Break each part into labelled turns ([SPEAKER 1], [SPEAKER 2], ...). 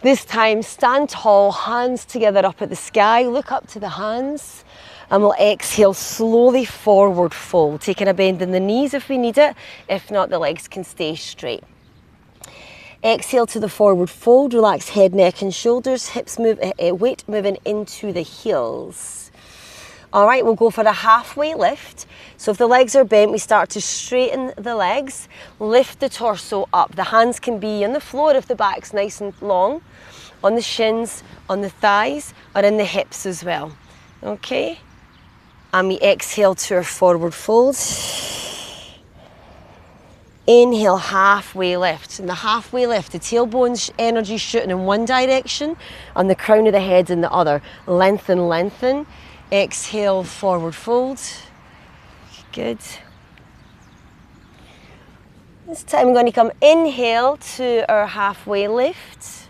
[SPEAKER 1] This time, stand tall, hands together up at the sky, look up to the hands, and we'll exhale, slowly forward fold, taking a bend in the knees if we need it. If not, the legs can stay straight. Exhale to the forward fold, relax head, neck and shoulders, hips move, weight moving into the heels. All right, we'll go for a halfway lift. So if the legs are bent, we start to straighten the legs, lift the torso up. The hands can be on the floor if the back's nice and long, on the shins, on the thighs, or in the hips as well. Okay? And we exhale to our forward fold. Inhale, halfway lift. In the halfway lift, the tailbone's energy shooting in one direction, and the crown of the head in the other. Lengthen, lengthen. Exhale, forward fold. Good. This time I'm going to come inhale to our halfway lift.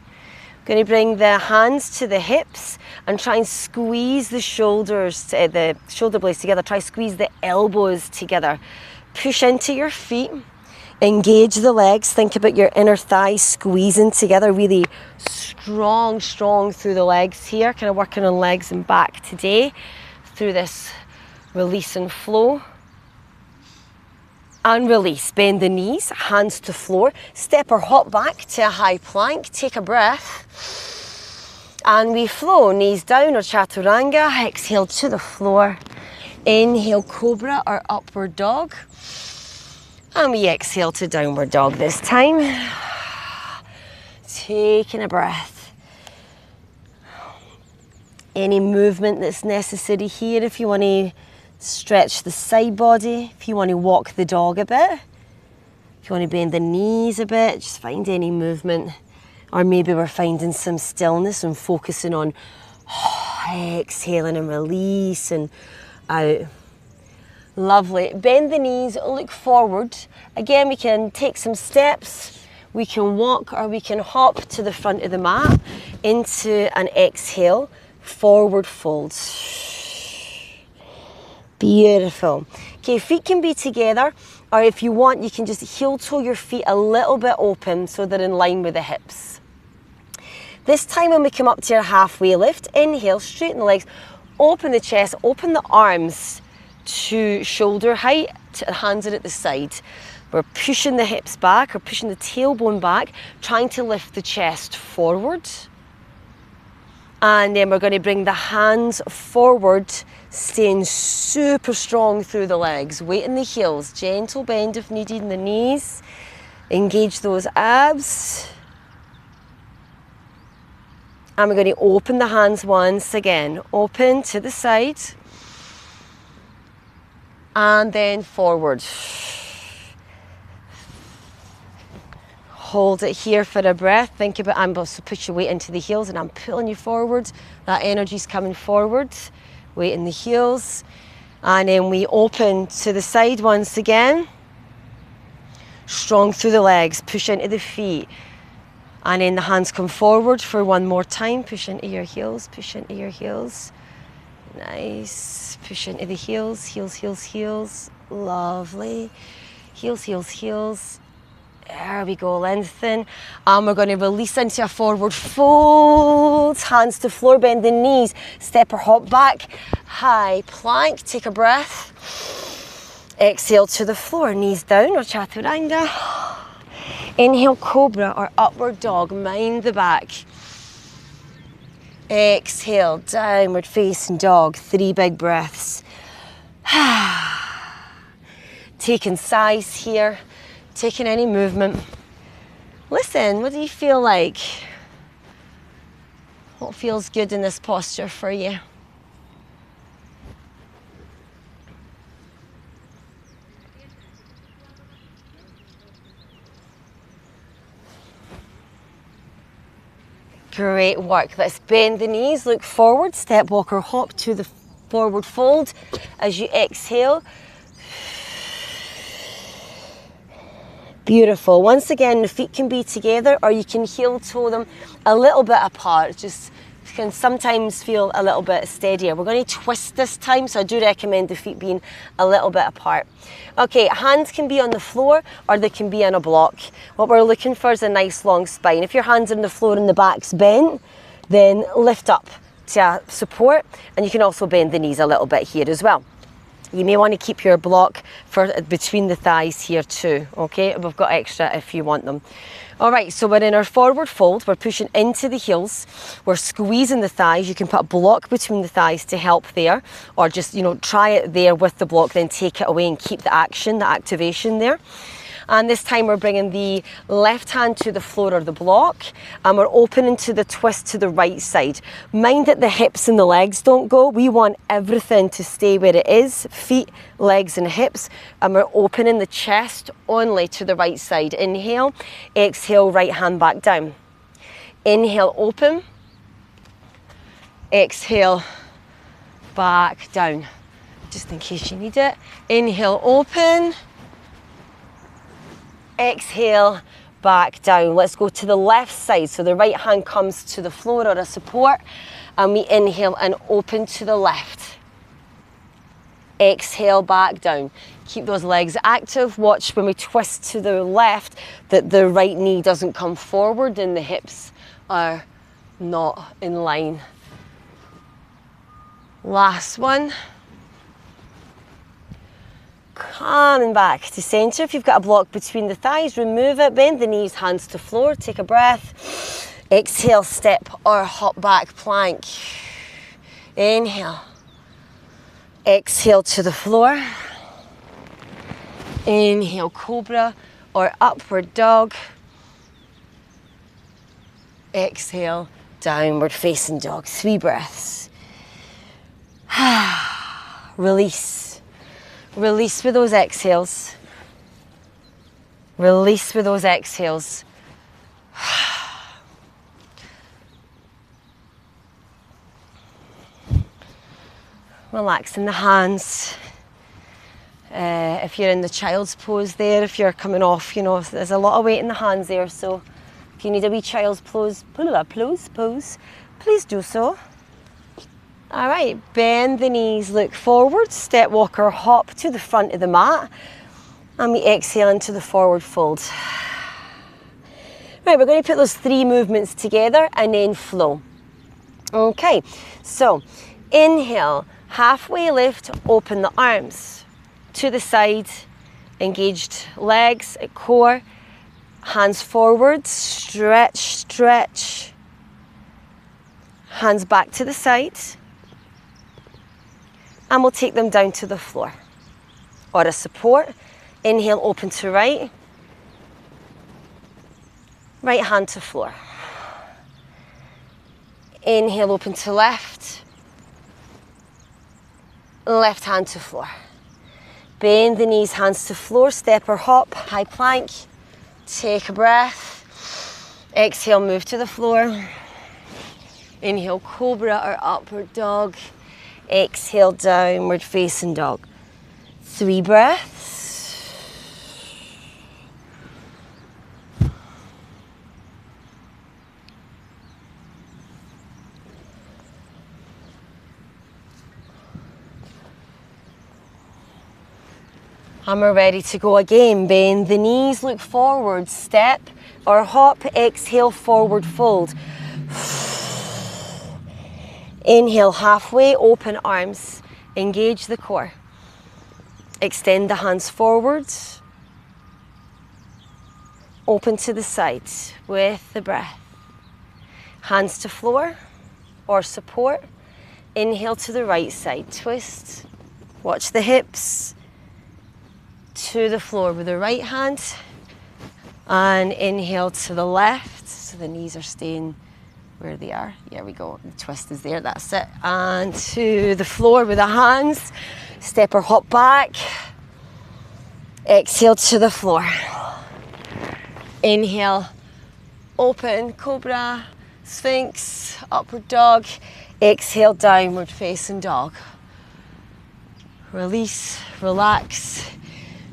[SPEAKER 1] Going to bring the hands to the hips and try and squeeze the shoulders, the shoulder blades together. Try squeeze the elbows together. Push into your feet. Engage the legs. Think about your inner thighs squeezing together. Really strong through the legs here. Kind of working on legs and back today through this release and flow. And release, bend the knees, hands to floor, step or hop back to a high plank, take a breath, and we flow, knees down or chaturanga, exhale to the floor, inhale cobra or upward dog, and we exhale to downward dog this time, taking a breath. Any movement that's necessary here, if you want to stretch the side body, if you want to walk the dog a bit, if you want to bend the knees a bit, just find any movement. Or maybe we're finding some stillness and focusing on exhaling and releasing out. Lovely. Bend the knees, look forward. Again, we can take some steps, we can walk or we can hop to the front of the mat into an exhale, forward fold. Beautiful. Okay, feet can be together, or if you want, you can just heel toe your feet a little bit open so they're in line with the hips. This time when we come up to your halfway lift, inhale, straighten the legs, open the chest, open the arms to shoulder height, hands are at the side. We're pushing the hips back or pushing the tailbone back, trying to lift the chest forward. And then we're going to bring the hands forward, staying super strong through the legs. Weight in the heels, gentle bend if needed in the knees. Engage those abs. And we're going to open the hands once again. Open to the side. And then forward. Hold it here for a breath. Think about, I'm also push your weight into the heels and I'm pulling you forward. That energy's coming forward. Weight in the heels. And then we open to the side once again. Strong through the legs, push into the feet. And then the hands come forward for one more time. Push into your heels, push into your heels. Nice. Push into the heels, heels, heels, heels. Lovely. Heels, heels, heels. There we go, lengthen. And we're going to release into a forward fold. Hands to floor, bend the knees. Step or hop back. High plank, take a breath. Exhale to the floor, knees down or chaturanga. Inhale, cobra or upward dog, mind the back. Exhale, downward facing dog, 3 big breaths. Taking size here. Taking any movement. Listen, what do you feel like? What feels good in this posture for you? Great work. Let's bend the knees, look forward, step, walk or hop to the forward fold as you exhale. Beautiful. Once again, the feet can be together or you can heel toe them a little bit apart. Just can sometimes feel a little bit steadier. We're going to twist this time, so I do recommend the feet being a little bit apart. Okay, hands can be on the floor or they can be on a block. What we're looking for is a nice long spine. If your hands are on the floor and the back's bent, then lift up to support, and you can also bend the knees a little bit here as well. You may want to keep your block for between the thighs here too, okay? We've got extra if you want them. All right, so we're in our forward fold. We're pushing into the heels. We're squeezing the thighs. You can put a block between the thighs to help there, or just, you know, try it there with the block, then take it away and keep the action, the activation there. And this time we're bringing the left hand to the floor or the block, and we're opening to the twist to the right side. Mind that the hips and the legs don't go. We want everything to stay where it is, feet, legs and hips, and we're opening the chest only to the right side. Inhale, exhale, right hand back down. Inhale, open. Exhale, back down, just in case you need it. Inhale, open. Exhale, back down. Let's go to the left side. So the right hand comes to the floor or a support, and we inhale and open to the left. Exhale, back down. Keep those legs active. Watch when we twist to the left that the right knee doesn't come forward and the hips are not in line. Last one. Coming back to centre. If you've got a block between the thighs, remove it, bend the knees, hands to floor, take a breath. Exhale, step or hop back plank. Inhale. Exhale to the floor. Inhale, cobra or upward dog. Exhale, downward facing dog. 3 breaths. Release. Release with those exhales. Release with those exhales. Relaxing the hands. If you're in the child's pose there, if you're coming off, you know, there's a lot of weight in the hands there, so if you need a wee child's pose, please do so. All right, bend the knees, look forward, step, walk or hop to the front of the mat, and we exhale into the forward fold. Right, we're going to put those 3 movements together and then flow. Okay, so inhale, halfway lift, open the arms to the side, engaged legs at core, hands forward, stretch, stretch, hands back to the side. And we'll take them down to the floor or a support. Inhale, open to right. Right hand to floor. Inhale, open to left. Left hand to floor. Bend the knees, hands to floor, step or hop, high plank. Take a breath. Exhale, move to the floor. Inhale, cobra or upward dog. Exhale, downward facing dog. 3 breaths. And we're ready to go again. Bend the knees, look forward, step or hop, exhale, forward fold. Inhale, halfway, open arms, engage the core. Extend the hands forwards. Open to the sides with the breath. Hands to floor or support. Inhale to the right side, twist. Watch the hips. To the floor with the right hand. And inhale to the left, so the knees are staying where they are. There we go, the twist is there, that's it. And to the floor with the hands, step or hop back. Exhale to the floor. Inhale, open, cobra, sphinx, upward dog. Exhale, downward facing dog. Release, relax.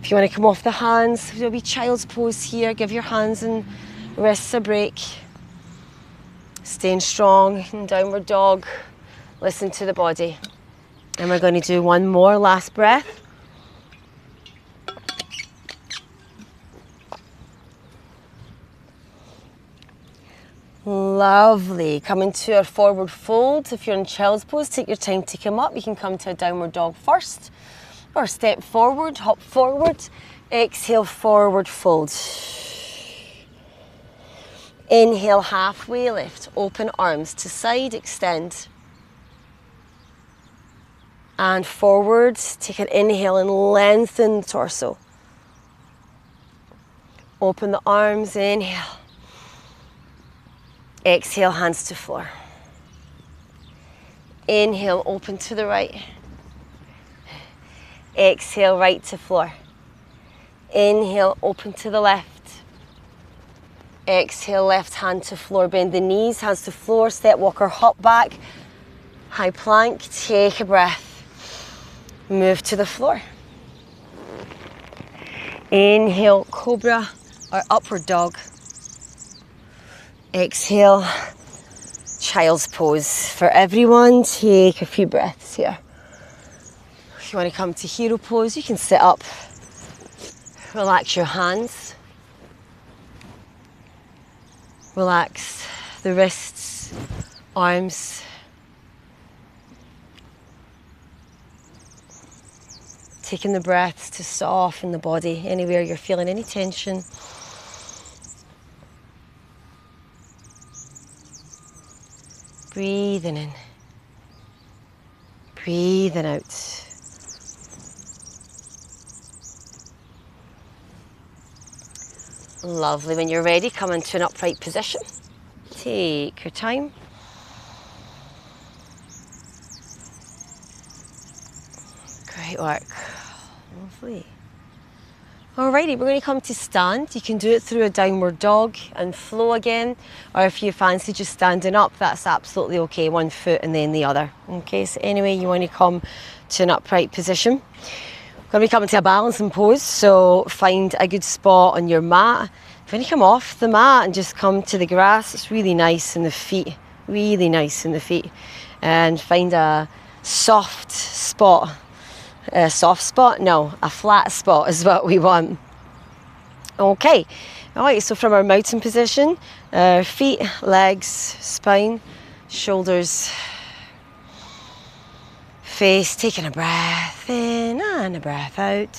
[SPEAKER 1] If you want to come off the hands, there'll be child's pose here. Give your hands and wrists a break. Staying strong in downward dog. Listen to the body. And we're going to do one more last breath. Lovely. Come into our forward fold. If you're in child's pose, take your time to come up. You can come to a downward dog first, or step forward, hop forward. Exhale, forward fold. Inhale, halfway lift. Open arms to side, extend. And forward. Take an inhale and lengthen the torso. Open the arms, inhale. Exhale, hands to floor. Inhale, open to the right. Exhale, right to floor. Inhale, open to the left. Exhale, left hand to floor. Bend the knees, hands to floor. Step walker, hop back. High plank, take a breath. Move to the floor. Inhale, cobra or upward dog. Exhale, child's pose. For everyone, take a few breaths here. If you want to come to hero pose, you can sit up. Relax your hands. Relax the wrists, arms. Taking the breaths to soften the body anywhere you're feeling any tension. Breathing in, breathing out. Lovely. When you're ready, come into an upright position. Take your time. Great work. Lovely. Alrighty, we're going to come to stand. You can do it through a downward dog and flow again, or if you fancy just standing up, that's absolutely okay. One foot and then the other. Okay, so anyway, you want to come to an upright position. We're going to be coming to a balancing pose, so find a good spot on your mat. When you come off the mat and just come to the grass, it's really nice in the feet, really nice in the feet. And find a soft spot. A soft spot? No, a flat spot is what we want. Okay, alright, so from our mountain position, feet, legs, spine, shoulders, face, taking a breath in and a breath out.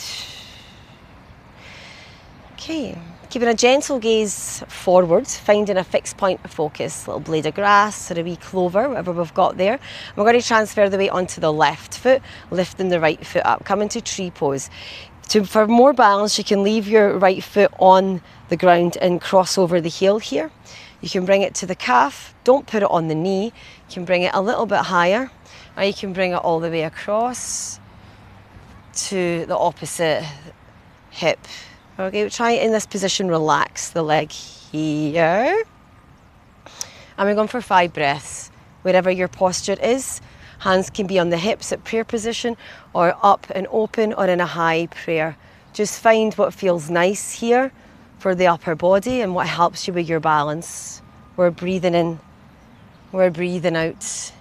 [SPEAKER 1] Okay, keeping a gentle gaze forward, finding a fixed point of focus, a little blade of grass or a wee clover, whatever we've got there. And we're going to transfer the weight onto the left foot, lifting the right foot up, come into tree pose. For more balance, you can leave your right foot on the ground and cross over the heel here. You can bring it to the calf, don't put it on the knee. You can bring it a little bit higher, or you can bring it all the way across to the opposite hip. Okay, try it in this position, relax the leg here. And we're going for 5 breaths. Wherever your posture is, hands can be on the hips at prayer position, or up and open, or in a high prayer. Just find what feels nice here for the upper body and what helps you with your balance. We're breathing in, we're breathing out.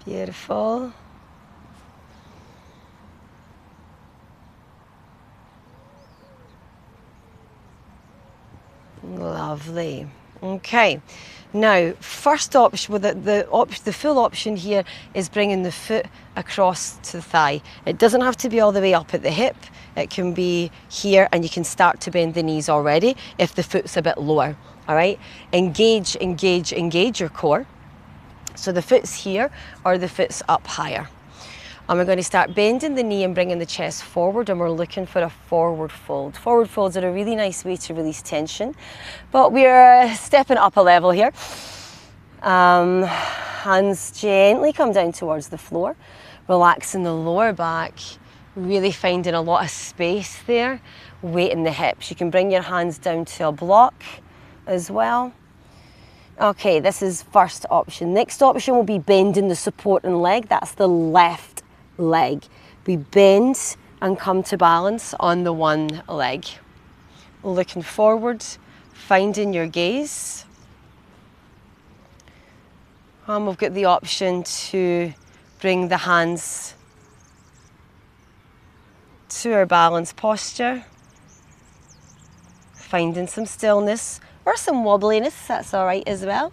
[SPEAKER 1] Beautiful. Lovely. Okay. Now, first option, well, the full option here is bringing the foot across to the thigh. It doesn't have to be all the way up at the hip. It can be here, and you can start to bend the knees already if the foot's a bit lower. All right. Engage, engage, engage your core. So the foot's here or the foot's up higher. And we're going to start bending the knee and bringing the chest forward, and we're looking for a forward fold. Forward folds are a really nice way to release tension, but we're stepping up a level here. Hands gently come down towards the floor, relaxing the lower back, really finding a lot of space there, weight in the hips. You can bring your hands down to a block as well. Okay, this is first option. Next option will be bending the supporting leg. That's the left leg. We bend and come to balance on the one leg. looking forward, finding your gaze. And we've got the option to bring the hands to our balanced posture, finding some stillness or some wobbliness, that's all right as well.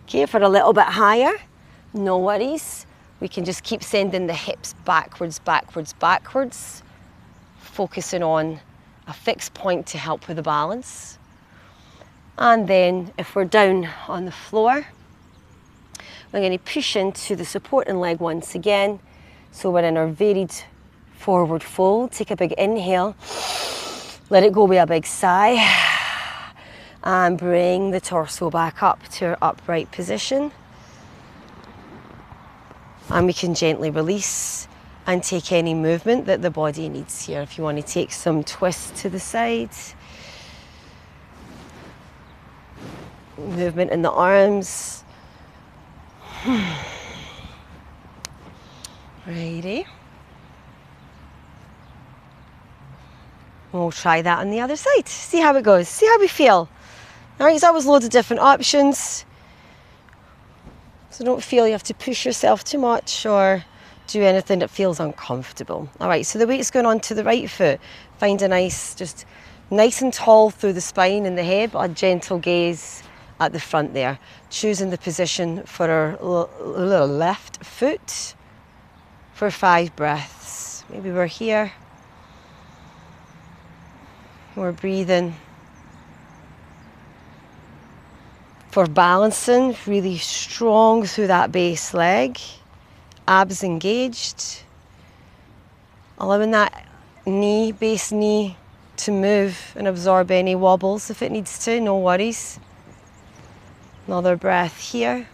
[SPEAKER 1] Okay, for a little bit higher, no worries. We can just keep sending the hips backwards, backwards, backwards, focusing on a fixed point to help with the balance. And then if we're down on the floor, we're going to push into the supporting leg once again. So we're in our varied forward fold. Take a big inhale, let it go with a big sigh, and bring the torso back up to our upright position. And we can gently release and take any movement that the body needs here. If you want to take some twists to the side, movement in the arms. Righty. We'll try that on the other side. See how it goes. See how we feel. All right, there's always loads of different options. So don't feel you have to push yourself too much or do anything that feels uncomfortable. All right, so the weight's going on to the right foot. Find a nice, just nice and tall through the spine and the head, but a gentle gaze at the front there. Choosing the position for our left foot for 5 breaths. Maybe we're here. We're breathing. For balancing, really strong through that base leg. Abs engaged. Allowing that knee, base knee, to move and absorb any wobbles if it needs to, no worries. Another breath here.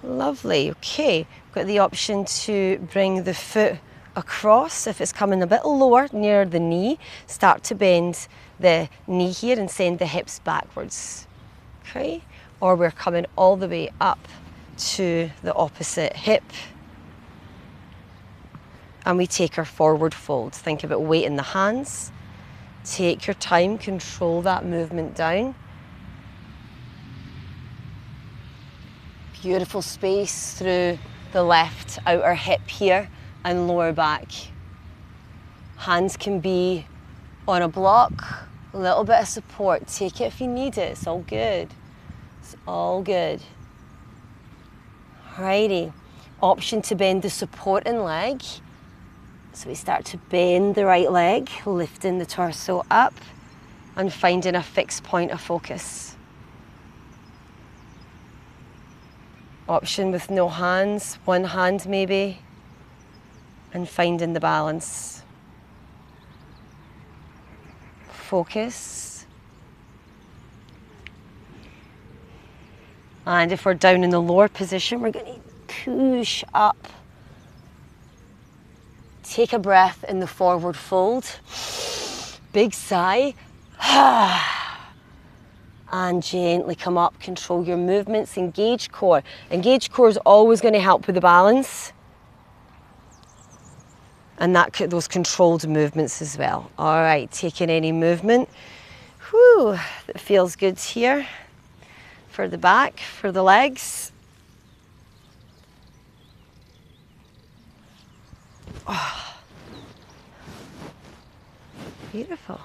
[SPEAKER 1] Lovely, okay. We've got the option to bring the foot across. If it's coming a bit lower near the knee, start to bend the knee here and send the hips backwards, okay? Or we're coming all the way up to the opposite hip and we take our forward fold. Think about weight in the hands. Take your time, control that movement down. Beautiful space through the left outer hip here and lower back. Hands can be on a block, a little bit of support. Take it if you need it, it's all good. It's all good. Alrighty, option to bend the supporting leg. So we start to bend the right leg, lifting the torso up and finding a fixed point of focus. Option with no hands, one hand maybe, and finding the balance. Focus. And if we're down in the lower position, we're going to push up. Take a breath in the forward fold. Big sigh. And gently come up, control your movements, engage core. Engage core is always going to help with the balance. And those controlled movements as well. All right, taking any movement. Whew, that feels good here. For the back, for the legs. Oh. Beautiful.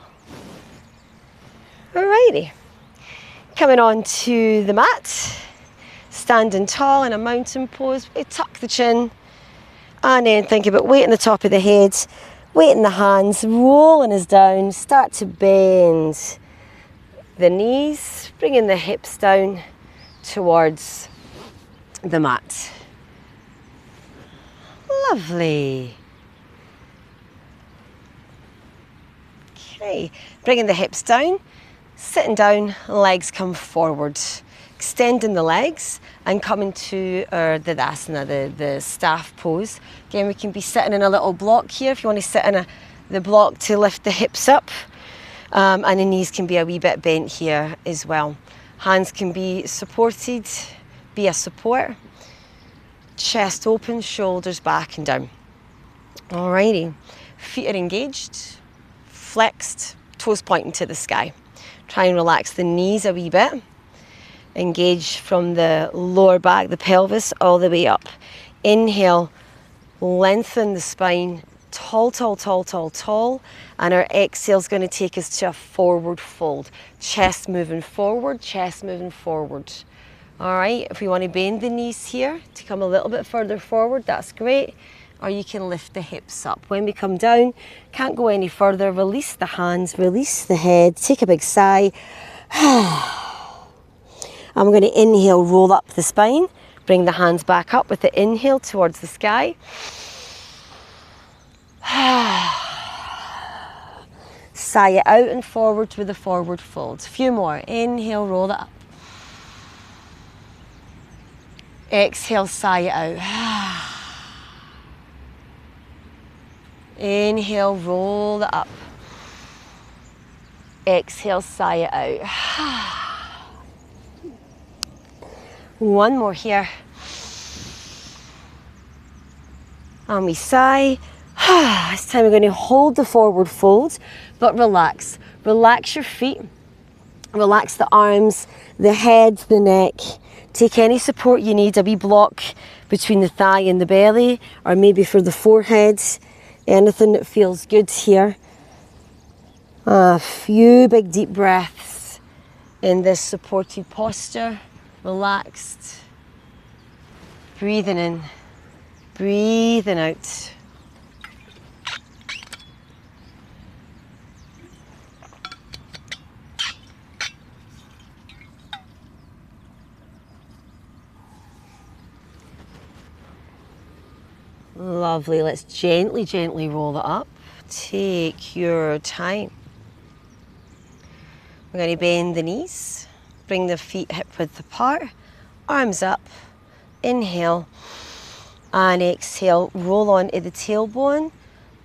[SPEAKER 1] Alrighty. Coming on to the mat. Standing tall in a mountain pose. We tuck the chin. And then think about weight in the top of the head. Weight in the hands. Rolling us down. Start to bend the knees. Bringing the hips down towards the mat. Lovely. Okay, bringing the hips down, sitting down, legs come forward. Extending the legs and coming to our Tadasana, the staff pose. Again, we can be sitting in a little block here if you want to sit in the block to lift the hips up. And the knees can be a wee bit bent here as well. Hands can be supported, be a support. Chest open, shoulders back and down. Alrighty. Feet are engaged, flexed, toes pointing to the sky. Try and relax the knees a wee bit. Engage from the lower back, the pelvis, all the way up. Inhale, lengthen the spine, tall, tall, tall, tall, tall. And our exhale is going to take us to a forward fold. Chest moving forward, chest moving forward. All right, if we want to bend the knees here to come a little bit further forward, that's great. Or you can lift the hips up. When we come down, can't go any further, release the hands, release the head, take a big sigh. I'm going to inhale, roll up the spine, bring the hands back up with the inhale towards the sky. Sigh it out and forward with a forward fold. A few more. Inhale, roll it up. Exhale, sigh it out. Inhale, roll it up. Exhale, sigh it out. One more here. And we sigh. This time we're going to hold the forward fold, but relax. Relax your feet. Relax the arms, the head, the neck. Take any support you need, a wee block between the thigh and the belly, or maybe for the forehead. Anything that feels good here. A few big deep breaths in this supported posture. Relaxed. Breathing in, breathing out. Lovely. Let's gently, gently roll it up. Take your time. We're going to bend the knees. Bring the feet hip width apart, arms up, inhale, and exhale, roll onto the tailbone,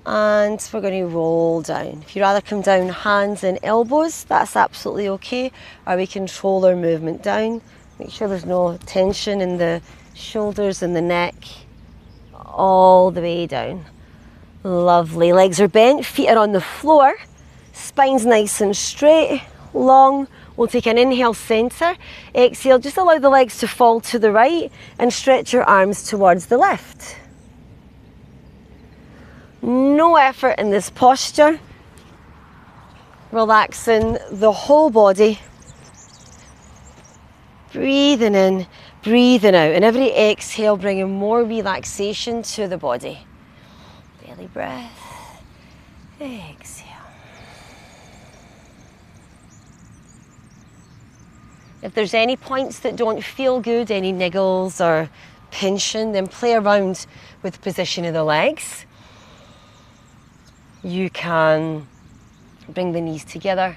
[SPEAKER 1] and we're going to roll down. If you'd rather come down hands and elbows, that's absolutely okay, or we control our movement down. Make sure there's no tension in the shoulders and the neck, all the way down. Lovely. Legs are bent, feet are on the floor, spine's nice and straight, long. We'll take an inhale, center. Exhale, just allow the legs to fall to the right and stretch your arms towards the left. No effort in this posture. Relaxing the whole body. Breathing in, breathing out. And every exhale, bringing more relaxation to the body. Belly breath. Exhale. If there's any points that don't feel good, any niggles or pinching, then play around with the position of the legs. You can bring the knees together.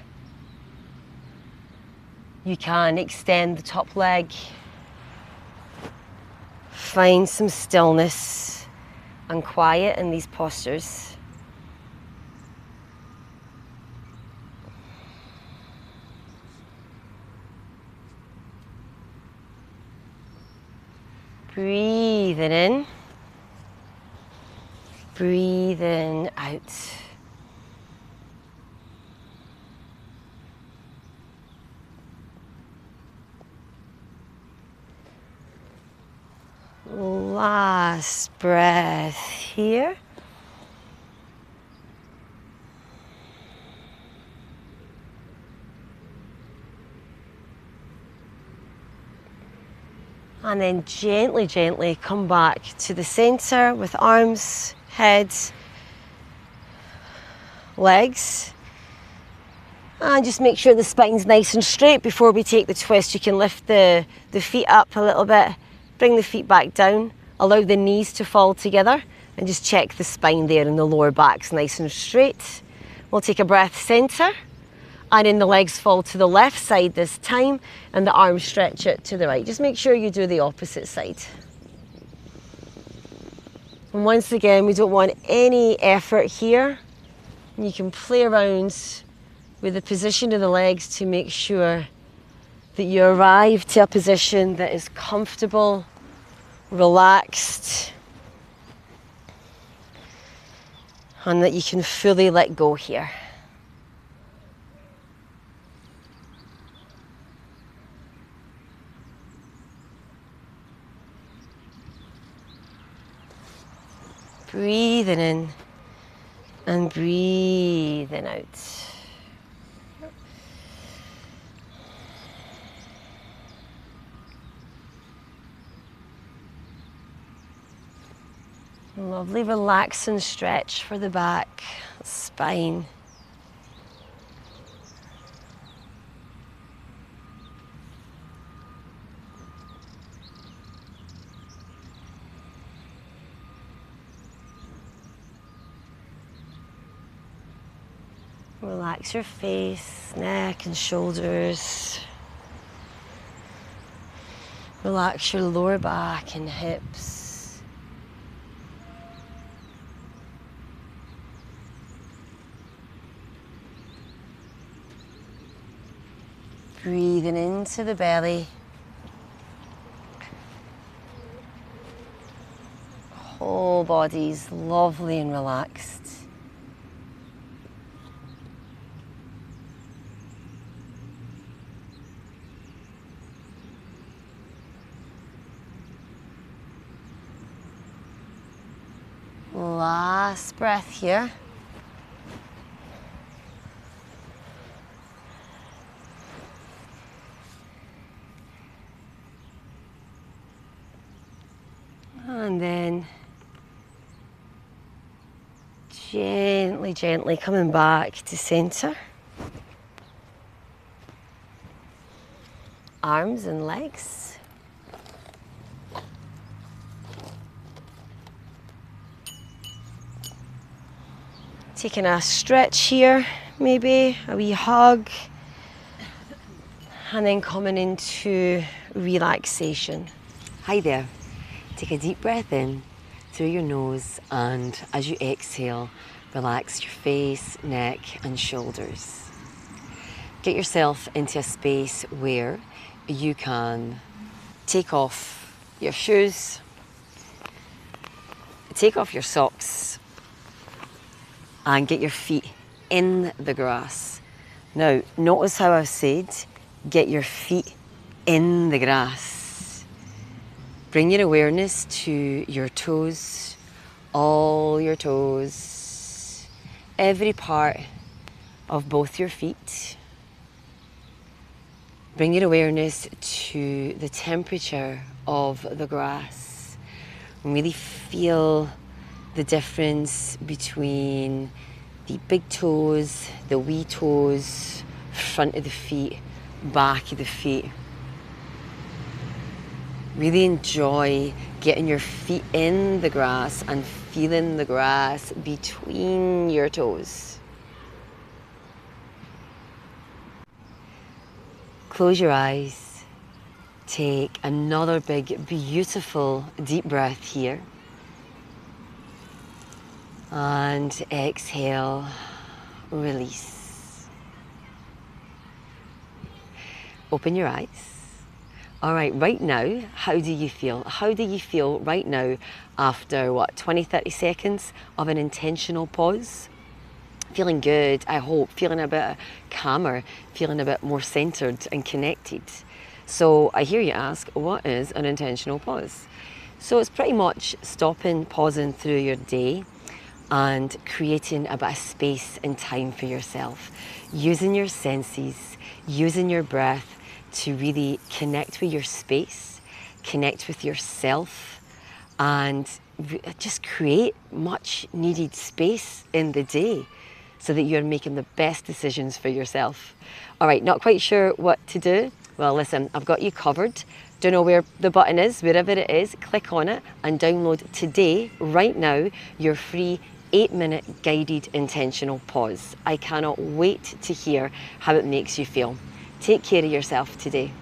[SPEAKER 1] You can extend the top leg. Find some stillness and quiet in these postures. Breathing in, breathing out. Last breath here. And then gently, gently come back to the center with arms, head, legs. And just make sure the spine's nice and straight before we take the twist. You can lift the feet up a little bit, bring the feet back down, allow the knees to fall together, and just check the spine there and the lower back's nice and straight. We'll take a breath center. And then the legs fall to the left side this time, and the arms stretch it to the right. Just make sure you do the opposite side. And once again, we don't want any effort here. You can play around with the position of the legs to make sure that you arrive to a position that is comfortable, relaxed. and that you can fully let go here. Breathing in and breathing out. Lovely relax and stretch for the back, spine. Relax your face, neck and shoulders. Relax your lower back and hips. Breathing into the belly. Whole body's lovely and relaxed. Last breath here. And then gently, gently coming back to center. Arms and legs. Taking a stretch here, maybe a wee hug. And then coming into relaxation.
[SPEAKER 2] Hi there. Take a deep breath in through your nose, and as you exhale, relax your face, neck and shoulders. Get yourself into a space where you can take off your shoes, take off your socks and get your feet in the grass. Now, notice how I've said, get your feet in the grass. Bring your awareness to your toes, all your toes, every part of both your feet. Bring your awareness to the temperature of the grass. Really feel the difference between the big toes, the wee toes, front of the feet, back of the feet. Really enjoy getting your feet in the grass and feeling the grass between your toes. Close your eyes. Take another big, beautiful deep breath here. And exhale, release. Open your eyes. All right, right now, how do you feel? How do you feel right now after, 20, 30 seconds of an intentional pause? Feeling good, I hope, feeling a bit calmer, feeling a bit more centered and connected. So I hear you ask, what is an intentional pause? So it's pretty much stopping, pausing through your day and creating a bit of space and time for yourself. Using your senses, using your breath, to really connect with your space, connect with yourself, and just create much needed space in the day so that you're making the best decisions for yourself. All right, not quite sure what to do? Well, listen, I've got you covered. Don't know where the button is, wherever it is, click on it and download today, right now, your free 8-minute guided intentional pause. I cannot wait to hear how it makes you feel. Take care of yourself today.